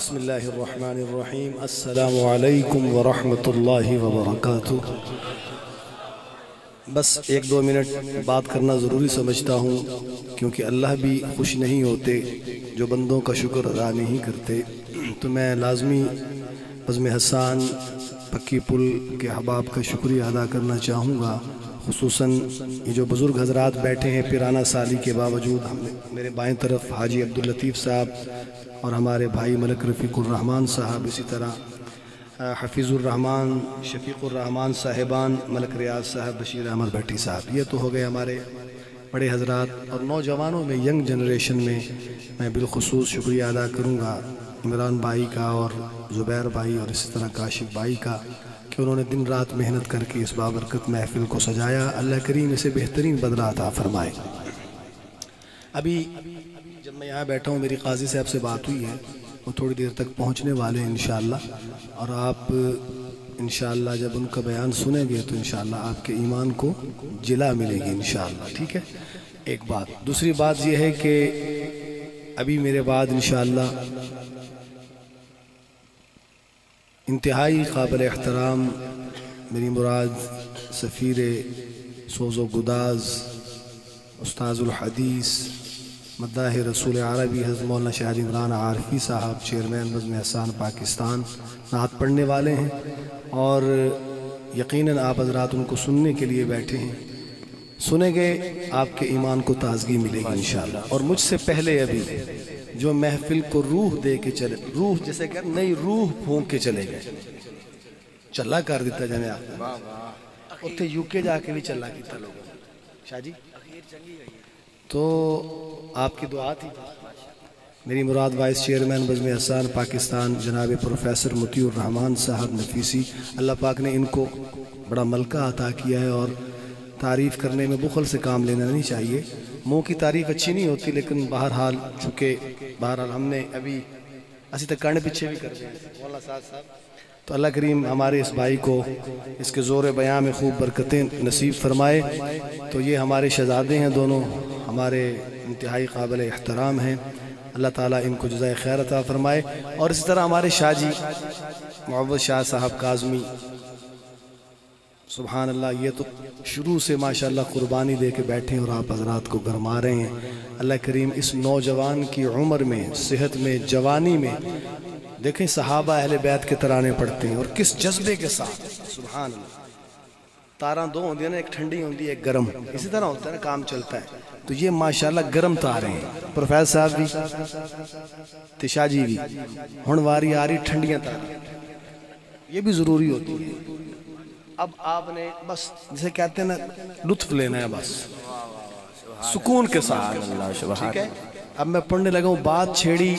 بسم اللہ الرحمن الرحیم السلام علیکم ورحمۃ اللہ وبرکاتہ۔ بس ایک دو منٹ بات کرنا ضروری سمجھتا ہوں، کیونکہ اللہ بھی خوش نہیں ہوتے جو بندوں کا شکر ادا نہیں کرتے۔ تو میں لازمی بزم حسان پکی پل کے احباب کا شکریہ ادا کرنا چاہوں گا، خصوصاً یہ جو بزرگ حضرات بیٹھے ہیں پیرانہ سالی کے باوجود۔ میرے بائیں طرف حاجی عبداللطیف صاحب اور ہمارے بھائی ملک رفیق الرحمان صاحب، اسی طرح حفیظ الرحمان، شفیق الرحمان صاحبان، ملک ریاض صاحب، بشیر احمد بھٹی صاحب، یہ تو ہو گئے ہمارے بڑے حضرات۔ اور نوجوانوں میں، ینگ جنریشن میں بالخصوص شکریہ ادا کروں گا عمران بھائی کا اور زبیر بھائی اور اسی طرح کاشف بھائی کا، کہ انہوں نے دن رات محنت کر کے اس بابرکت محفل کو سجایا۔ اللہ کریم اسے بہترین بدلہ عطا فرمائے۔ ابھی جب میں یہاں بیٹھا ہوں میری قاضی صاحب سے بات ہوئی ہے، وہ تھوڑی دیر تک پہنچنے والے ہیں انشاءاللہ، اور آپ انشاءاللہ جب ان کا بیان سنیں گے تو انشاءاللہ آپ کے ایمان کو جلا ملے گی انشاءاللہ، ٹھیک ہے؟ ایک بات۔ دوسری بات یہ ہے کہ ابھی میرے بعد انشاءاللہ انتہائی قابل احترام، میری مراد سفیر سوز و گداز، استاذ الحدیث، مداح رسول عربی حضرت مولانا شاہ حاجی عمران عارفی صاحب، چیئرمین بزم حسان پاکستان، نعت پڑھنے والے ہیں، اور یقیناً آپ حضرات ان کو سننے کے لیے بیٹھے ہیں۔ سنیں گے آپ کے ایمان کو تازگی ملے گی انشاءاللہ۔ اور مجھ سے پہلے ابھی جو محفل کو روح دے کے چلے، روح جیسے کہ نئی روح پھونک کے چلے گئے، چلا کر دیتا جانے آپ اتنے یو کے جا کے بھی چلا کیتا لوگوں شاہ جی، تو آپ کی دعا تھی۔ میری مراد وائس چیئرمین بزم حسان پاکستان جناب پروفیسر مطیع الرحمان صاحب نفیسی، اللہ پاک نے ان کو بڑا ملکہ عطا کیا ہے، اور تعریف کرنے میں بخل سے کام لینا نہیں چاہیے۔ منہ کی تعریف اچھی نہیں ہوتی، لیکن بہرحال چونکہ ہم نے ابھی اسی تک کرنے پیچھے بھی کر دیں مولانا صاحب، تو اللہ کریم ہمارے اس بھائی کو اس کے زور بیان میں خوب برکتیں نصیب فرمائے۔ تو یہ ہمارے شہزادے ہیں دونوں، ہمارے انتہائی قابل احترام ہیں، اللہ تعالیٰ ان کو جزائے خیر عطا فرمائے۔ اور اسی طرح ہمارے شاہ جی معوض شاہ صاحب کاظمی، سبحان اللہ، یہ تو شروع سے ماشاءاللہ قربانی دے کے بیٹھے ہیں اور آپ حضرات کو گرما رہے ہیں۔ اللہ کریم اس نوجوان کی عمر میں، صحت میں، جوانی میں، دیکھیں صحابہ اہل بیت کے ترانے پڑھتے ہیں اور کس جذبے کے ساتھ، سبحان اللہ۔ تاراں دو ہوندی ہیں نا، ایک ٹھنڈی ہوندی ہے ایک گرم، اسی طرح ہوتا ہے نا، کام چلتا ہے۔ تو یہ ماشاءاللہ گرم تارے ہیں، پروفیسر صاحب بھی، تشاہ جی بھی، ہن واری آ رہی ٹھنڈیاں تارے، یہ بھی ضروری ہوتی ہے۔ اب آپ نے بس جسے کہتے ہیں نا لطف لینا ہے، بس سکون کے ساتھ، ٹھیک ہے؟ اب میں پڑھنے لگا ہوں، بات چھیڑی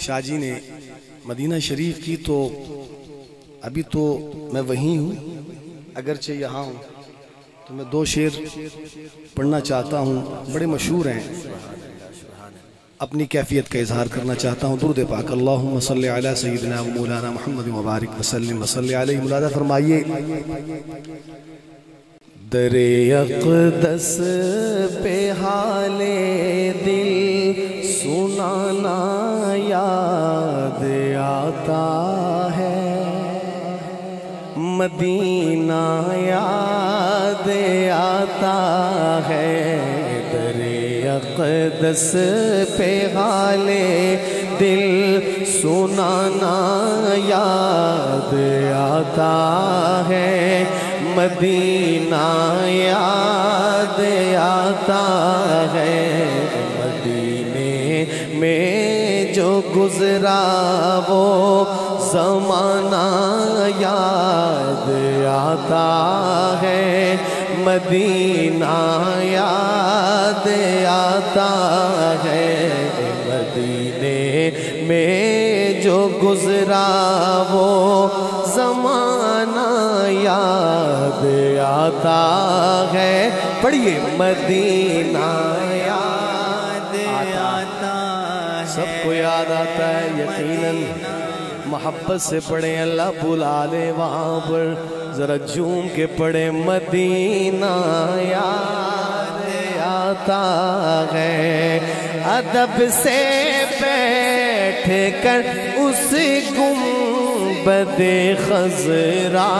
شاہ جی نے مدینہ شریف کی، تو ابھی تو میں وہیں ہوں، اگرچہ یہاں ہوں، تو میں دو شعر پڑھنا چاہتا ہوں، بڑے مشہور ہیں، اپنی کیفیت کا اظہار کرنا چاہتا ہوں۔ درود پاک اللہم صلی علی سیدنا و مولانا محمد مبارک وسلم وصلی علیہ، ملادہ فرمائیے۔ در اقدس پہ حال دل سنانا یاد آتا ہے، مدینہ یاد آتا ہے، در اقدس پہ حال دل سنانا یاد آتا ہے، مدینہ یاد آتا ہے، مدینے میں جو گزرا وہ زمانہ یاد آتا ہے، مدینہ یاد آتا ہے، مدینے میں جو گزرا وہ زمانہ یاد آتا ہے۔ پڑھیے، مدینہ یاد آتا ہے، سب کو یاد آتا ہے یقیناً۔ محبت سے پڑھیں، اللہ بلا لے وہاں پر، ذرا جھوم کے پڑھیں، مدینہ یاد آتا ہے، ادب سے بیٹھ کر اس گنبد خضرا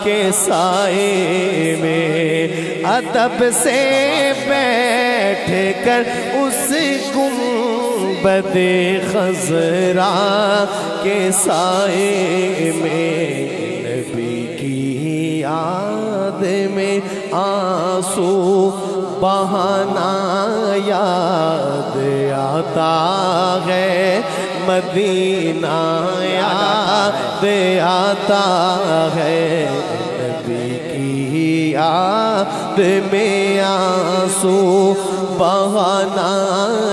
کے سائے میں، ادب سے بیٹھ کر اس گنبد خضرا کے سائے میں، نبی کی یاد میں آنسو بہانا یاد آتا ہے، مدینہ یاد آتا ہے، نبی کی یاد میں آنسو بہانا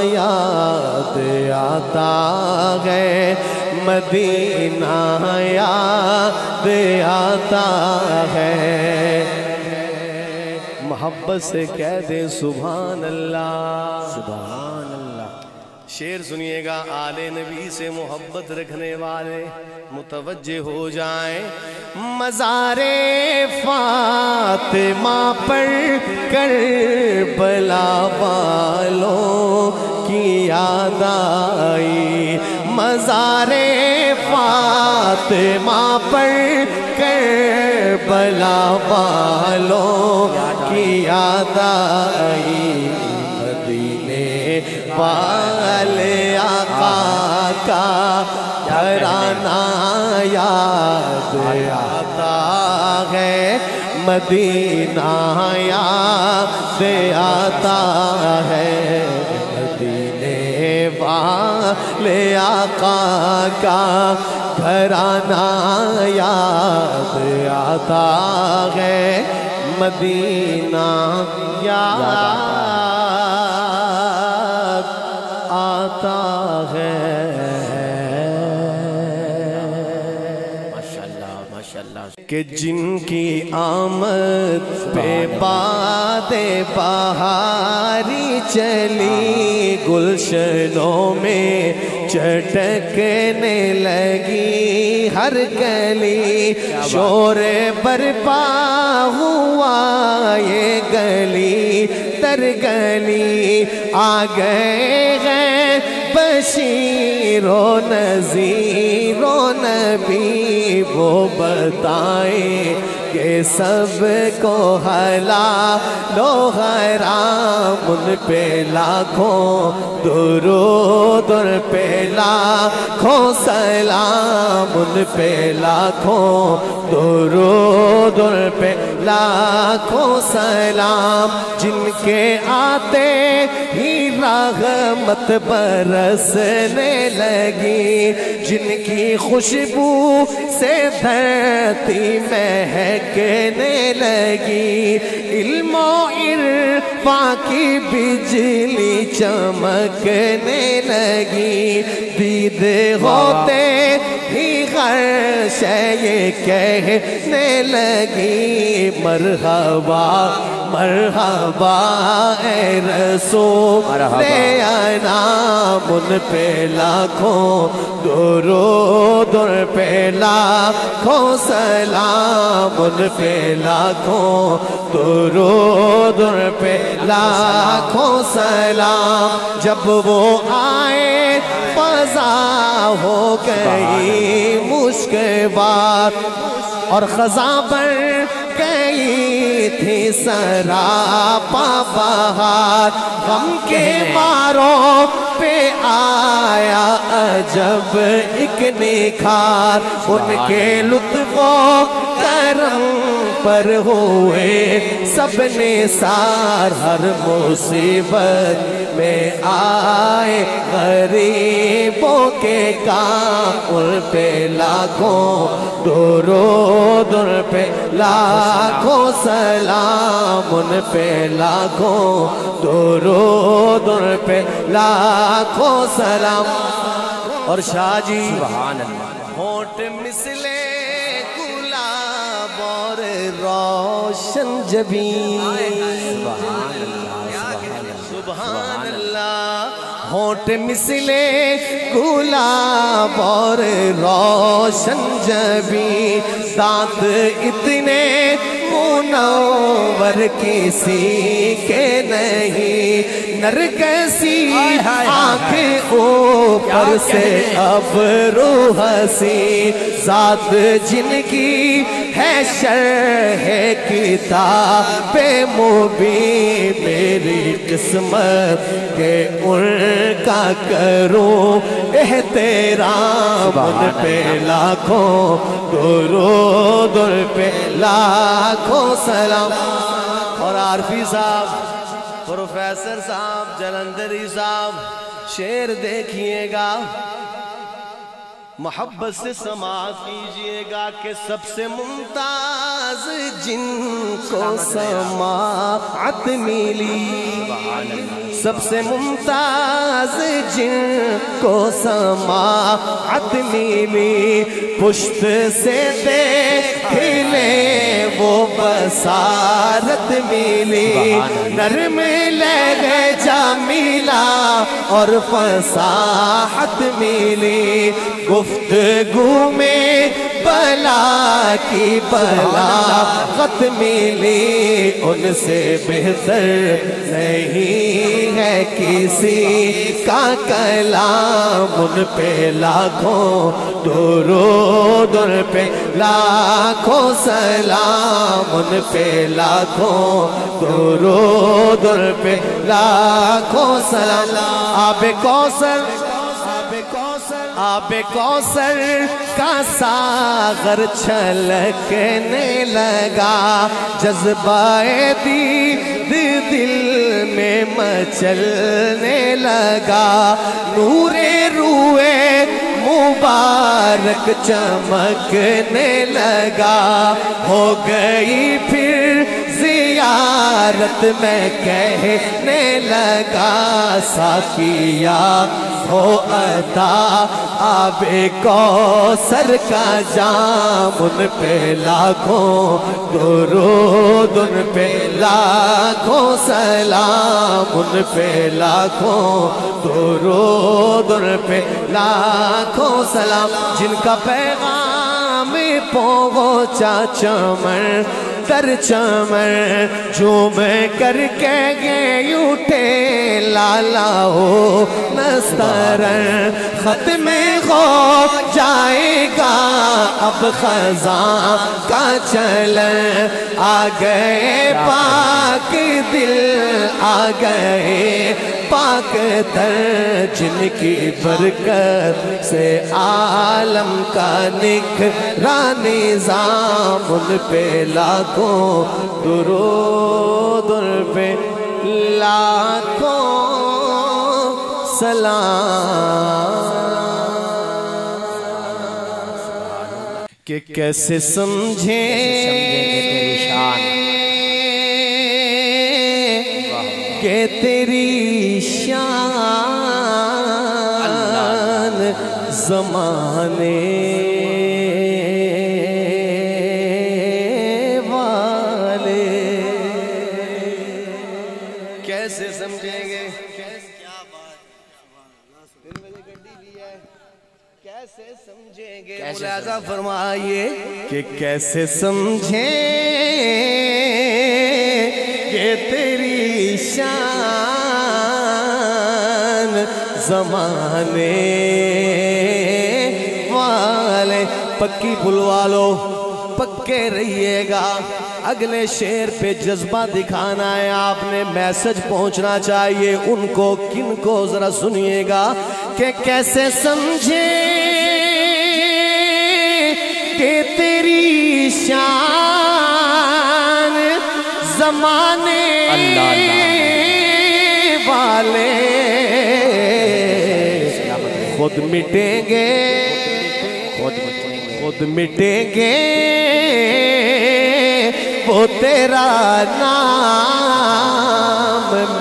یاد آتا ہے، مدینہ یاد آتا ہے۔ محبت سے کہہ دیں سبحان اللہ، سبحان اللہ۔ شعر سنیے گا، آل نبی سے محبت رکھنے والے متوجہ ہو جائیں۔ مزار فاطمہ پر کربلا والوں کی یاد آئی، مزار فاطمہ پر کربلا والوں کی یاد آئی، مدینے والے آقا کا گھرانہ یاد آتا ہے، مدینہ یاد آتا ہے، مدینے والے آقا کا گھرانہ یاد آتا ہے، مدینہ یاد آتا ہے۔ ماشاءاللہ ماشاءاللہ۔ کہ جن کی آمد پہ باد بہاری چلی، گلشنوں میں چٹکنے لگی ہر گلی، شور برپا ہوا یہ گلی در گلی، آ گئے ہیں بشیر و نذیر و نبی، وہ بتائیں کہ سب کو حلال و حرام، ان پہ لاکھوں درود، ان پہ لاکھوں سلام، ان پہ لاکھوں درود، ان پہ لاکھوں سلام، جن کے آتے ہی رحمت برسنے لگی، جن کی خوشبو سے دھرتی مہکنے لگی، علم و عرفان کی بجلی چمکنے لگی، دید ہوتے ہی ہر شے کہنے لگی، مرحبا مرحبا اے رسول انعام، ان پہ لاکھوں درود، ان پہ لاکھوں سلام، ان پہ لاکھوں درود، ان پہ لاکھوں سلام، جب وہ آئے فضا ہو گئی مشکبات، اور خزاں پر گئی تھی سراپا بہار، غم کے ماروں پہ آیا عجب ایک نکھار، ان کے لطف و کرم پر ہوئے سب نثار، ہر مصیبت میں آئے غریبوں کے کام، ان پہ لاکھوں درود، ان پہ لاکھوں سلام، ان پہ لاکھوں درود، ان پہ لاکھوں سلام۔ اور شاہ جی سبحان اللہ، ہونٹ مثلے گلاب اور روشن جبین، سبحان اللہ سبحان اللہ، ہونٹ مثلے گلاب اور روشن جبین، دانت اتنے منور کسی کے نہیں نرگسی آنکھ اوپر سے ابرو ہنسی ذات جن کی ہے شرح کتاب مبین میری قسمت کہ ان کا کروں احترام ان پہ لاکھوں درود ان پہ لاکھوں سلام. اور عارفی صاحب پروفیسر صاحب جلندری صاحب شعر دیکھئے گا محبت سے سماعت کیجئے گا کہ سب سے ممتاز جن کو سماعت ملی سب سے ممتاز جن کو سماعت ملی پشت سے دیکھ لے وہ بصارت ملی نرم لہجہ ملا اور فصاحت ملی گفتگو میں بلا کی بلاغت ملی ان سے بہتر نہیں ہے کسی کا کلام ان پہ لاکھوں درود ان پہ لاکھوں سلام ان پہ لاکھوں درود ان پہ لاکھوں سلام. آب کوثر آب کوثر کا ساغر چھلکنے لگا جذبہ دید دل میں مچلنے لگا نور روئے مبارک چمکنے لگا ہو گئی پھر زیارت میں کہنے لگا ساقیا ہو عطا آب کوثر کا جام ان پہ لاکھوں درود ان پہ لاکھوں سلام ان پہ لاکھوں درود ان پہ لاکھوں سلام جن کا پیغام پہنچا چمن در چمن جھوم کر کے گئے اٹھے لالا ہو نسترن ختم ہو جائے گا اب خزاں کا چلن آ گئے پاک دل آ گئے پاک تر جن کی برکت سے عالم کا نکھرا نظام ان پہ لاکھوں درود ان پہ لاکھوں سلام. کہ کیسے سمجھیں تیری شان کہ تیری شان زمانے والے کیسے سمجھیں گے کیسے سمجھیں گے ملاحظہ فرمائیے کہ کیسے سمجھیں کہ تیری شان زمانے والے. پکی پھول والو پکے رہیے گا اگلے شعر پہ جذبہ دکھانا ہے آپ نے میسج پہنچنا چاہیے ان کو کن کو ذرا سنیے گا کہ کیسے سمجھے کہ تیری شان زمانے والے خود مٹیں گے خود مٹیں گے وہ تیرا نام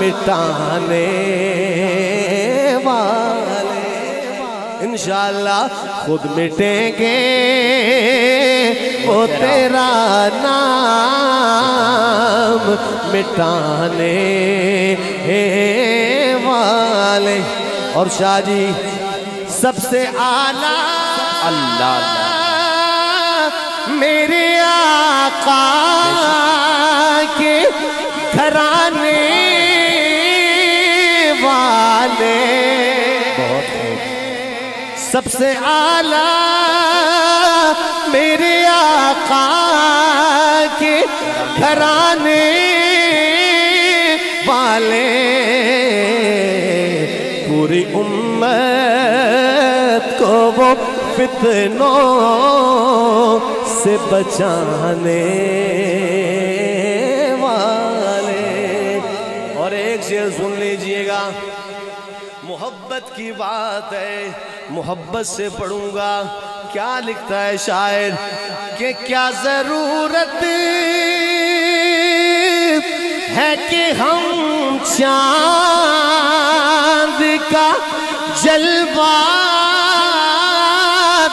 مٹانے والے انشاءاللہ خود مٹیں گے وہ تیرا نام مٹانے والے. اور شاہ جی سب سے اعلیٰ اللہ میرے آقا کے گھرانے والے سب سے اعلیٰ میرے آقا کے گھرانے والے پوری امت کو وہ فتنوں سے بچانے والے. اور ایک شعر سن لیجئے گا، محبت کی بات ہے، محبت سے پڑھوں گا. کیا لکھتا ہے شاعر کہ کیا ضرورت ہے کہ ہم چاند کا جلوہ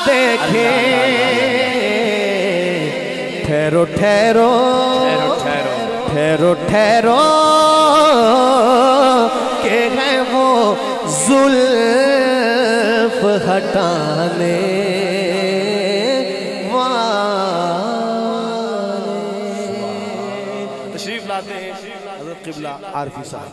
دیکھیں. ٹھہرو ٹھہرو ٹھہرو ٹھہرو کہ ہے وہ زلف ہٹانے والے. تشریف لاتے ہیں حضرت قبلہ عارفی صاحب.